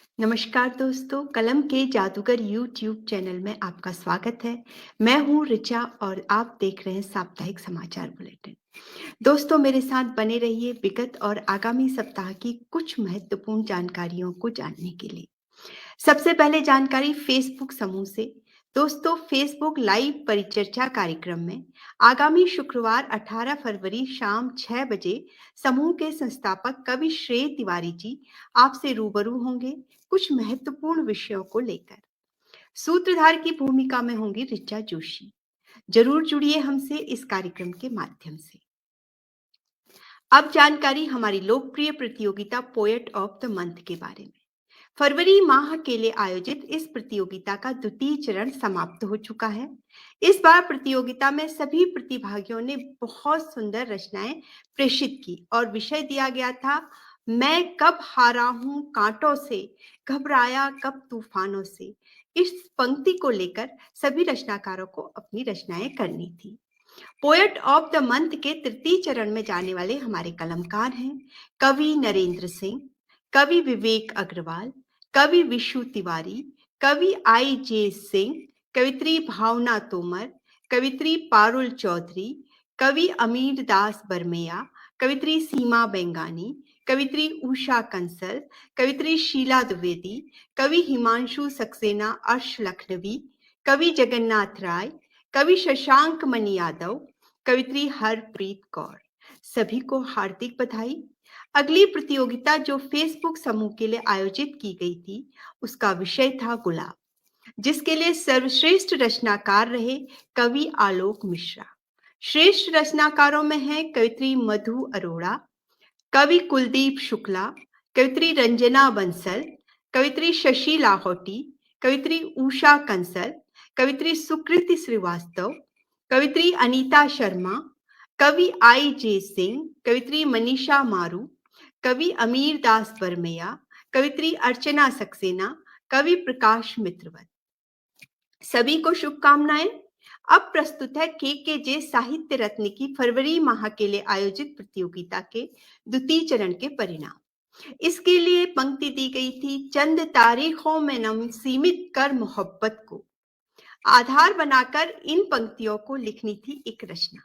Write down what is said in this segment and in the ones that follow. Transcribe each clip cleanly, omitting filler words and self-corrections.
नमस्कार दोस्तों, कलम के जादूगर यूट्यूब चैनल में आपका स्वागत है। मैं हूँ ऋचा और आप देख रहे हैं साप्ताहिक समाचार बुलेटिन। दोस्तों, मेरे साथ बने रहिए विगत और आगामी सप्ताह की कुछ महत्वपूर्ण जानकारियों को जानने के लिए। सबसे पहले जानकारी फेसबुक समूह से। दोस्तों, फेसबुक लाइव परिचर्चा कार्यक्रम में आगामी शुक्रवार 18 फरवरी शाम 6 बजे समूह के संस्थापक कवि श्रेय तिवारी जी आपसे रूबरू होंगे कुछ महत्वपूर्ण विषयों को लेकर। सूत्रधार की भूमिका में होंगी ऋचा जोशी। जरूर जुड़िए हमसे इस कार्यक्रम के माध्यम से। अब जानकारी हमारी लोकप्रिय प्रतियोगिता पोएट ऑफ द मंथ के बारे में। फरवरी माह के लिए आयोजित इस प्रतियोगिता का द्वितीय चरण समाप्त हो चुका है। इस बार प्रतियोगिता में सभी प्रतिभागियों ने बहुत सुंदर रचनाएं प्रेषित की और विषय दिया गया था, मैं कब हारा हूं कांटों से, घबराया कब तूफानों से। इस पंक्ति को लेकर सभी रचनाकारों को अपनी रचनाएं करनी थी। पोएट ऑफ द मंथ के तृतीय चरण में जाने वाले हमारे कलमकार हैं कवि नरेंद्र सिंह, कवि विवेक अग्रवाल, कवि विशु तिवारी, कवि आई जे सिंह, कवित्री भावना तोमर, कवित्री पारुल चौधरी, कवि अमीर दास बरमेया, कवित्री सीमा बेंगानी, कवित्री उषा कंसल, कवित्री शीला द्विवेदी, कवि हिमांशु सक्सेना अर्श लखनवी, कवि जगन्नाथ राय, कवि शशांक मणि यादव, कवित्री हरप्रीत कौर। सभी को हार्दिक बधाई। अगली प्रतियोगिता जो फेसबुक समूह के लिए आयोजित की गई थी उसका विषय था गुलाब, जिसके लिए सर्वश्रेष्ठ रचनाकार रहे कवि आलोक मिश्रा। श्रेष्ठ रचनाकारों में हैं कवित्री मधु अरोड़ा, कवि कुलदीप शुक्ला, कवित्री रंजना बंसल, कवित्री शशि लाहौटी, कवित्री उषा कंसल, कवित्री सुकृति श्रीवास्तव, कवित्री अनीता शर्मा, कवि आई जे सिंह, कवित्री मनीषा मारू, कवि अमीर दास बरमेया, कवित्री अर्चना सक्सेना, कवि प्रकाश मित्रवत। सभी को शुभकामनाएं। अब प्रस्तुत है के साहित्य रत्न की फरवरी माह के लिए आयोजित प्रतियोगिता के द्वितीय चरण के परिणाम। इसके लिए पंक्ति दी गई थी, चंद तारीखों में नम सीमित कर मोहब्बत को। आधार बनाकर इन पंक्तियों को लिखनी थी एक रचना।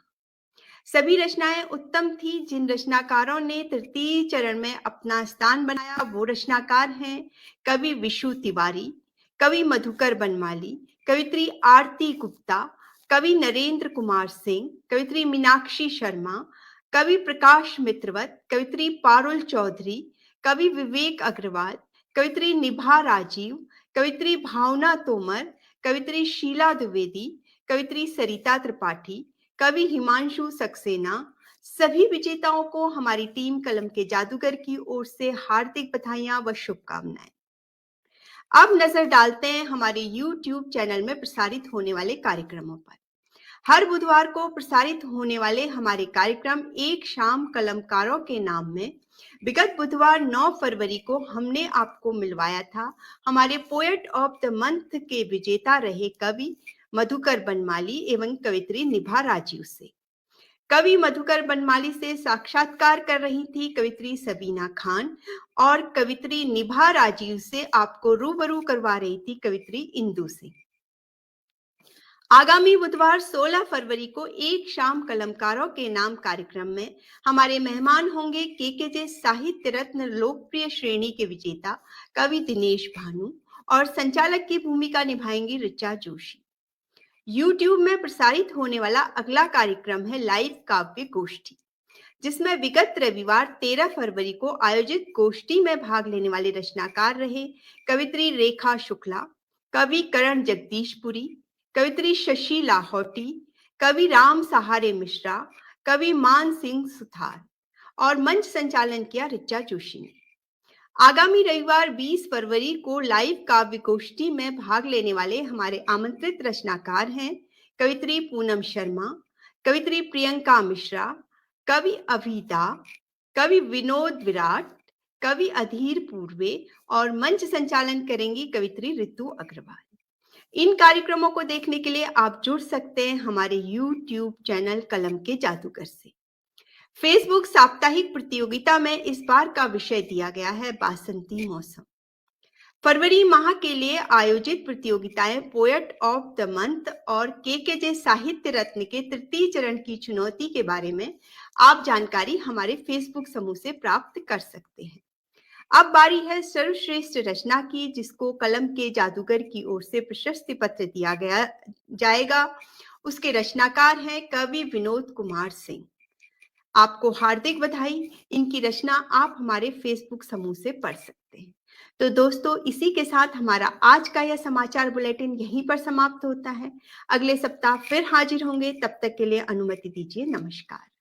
सभी रचनाएं उत्तम थी। जिन रचनाकारों ने तृतीय चरण में अपना स्थान बनाया वो रचनाकार हैं कवि विशु तिवारी, कवि मधुकर बनमाली, कवित्री आरती गुप्ता, कवि नरेंद्र कुमार सिंह, कवित्री मीनाक्षी शर्मा, कवि प्रकाश मित्रवत, कवित्री पारुल चौधरी, कवि विवेक अग्रवाल, कवित्री निभा राजीव, कवित्री भावना तोमर, कवित्री शीला द्विवेदी, कवित्री सरिता त्रिपाठी, कवि हिमांशु सक्सेना। सभी विजेताओं को हमारी टीम कलम के जादूगर की ओर से हार्दिक बधाइयां व शुभकामनाएं। अब नजर डालते हैं हमारे YouTube चैनल में प्रसारित होने वाले कार्यक्रमों पर। हर बुधवार को प्रसारित होने वाले हमारे कार्यक्रम एक शाम कलमकारों के नाम में विगत बुधवार 9 फरवरी को हमने आपको मिलवाया था हमारे पोएट ऑफ द मंथ के विजेता रहे कवि मधुकर बनमाली एवं कवित्री निभा राजीव से। कवि मधुकर बनमाली से साक्षात्कार कर रही थी कवित्री सबीना खान और कवित्री निभा राजीव से आपको रूबरू करवा रही थी कवित्री इंदु सिंह। आगामी बुधवार 16 फरवरी को एक शाम कलमकारों के नाम कार्यक्रम में हमारे मेहमान होंगे के साहित्य रत्न लोकप्रिय श्रेणी के विजेता कवि दिनेश भानु और संचालक की भूमिका निभाएंगी ऋचा जोशी। YouTube में प्रसारित होने वाला अगला कार्यक्रम है लाइव काव्य गोष्ठी, जिसमें विगत रविवार 13 फरवरी को आयोजित गोष्ठी में भाग लेने वाले रचनाकार रहे कवित्री रेखा शुक्ला, कवि करण जगदीशपुरी, कवित्री शशि लाहौटी, कवि राम सहारे मिश्रा, कवि मान सिंह सुथार और मंच संचालन किया ऋचा जोशी ने। आगामी रविवार 20 फरवरी को लाइव काव्य गोष्ठी में भाग लेने वाले हमारे आमंत्रित रचनाकार हैं कवित्री पूनम शर्मा, कवित्री प्रियंका मिश्रा, कवि अभिता, कवि विनोद विराट, कवि अधीर पूर्वे और मंच संचालन करेंगी कवित्री ऋतु अग्रवाल। इन कार्यक्रमों को देखने के लिए आप जुड़ सकते हैं हमारे YouTube चैनल कलम के जादूगर से। फेसबुक साप्ताहिक प्रतियोगिता में इस बार का विषय दिया गया है बासंती मौसम। फरवरी माह के लिए आयोजित प्रतियोगिताएं पोएट ऑफ द मंथ और के साहित्य रत्न के तृतीय चरण की चुनौती के बारे में आप जानकारी हमारे फेसबुक समूह से प्राप्त कर सकते हैं। अब बारी है सर्वश्रेष्ठ रचना की, जिसको कलम के जादूगर की ओर से प्रशस्ति पत्र दिया गया जाएगा। उसके रचनाकार हैं कवि विनोद कुमार सिंह। आपको हार्दिक बधाई। इनकी रचना आप हमारे फेसबुक समूह से पढ़ सकते हैं। तो दोस्तों, इसी के साथ हमारा आज का यह समाचार बुलेटिन यहीं पर समाप्त होता है। अगले सप्ताह फिर हाजिर होंगे। तब तक के लिए अनुमति दीजिए। नमस्कार।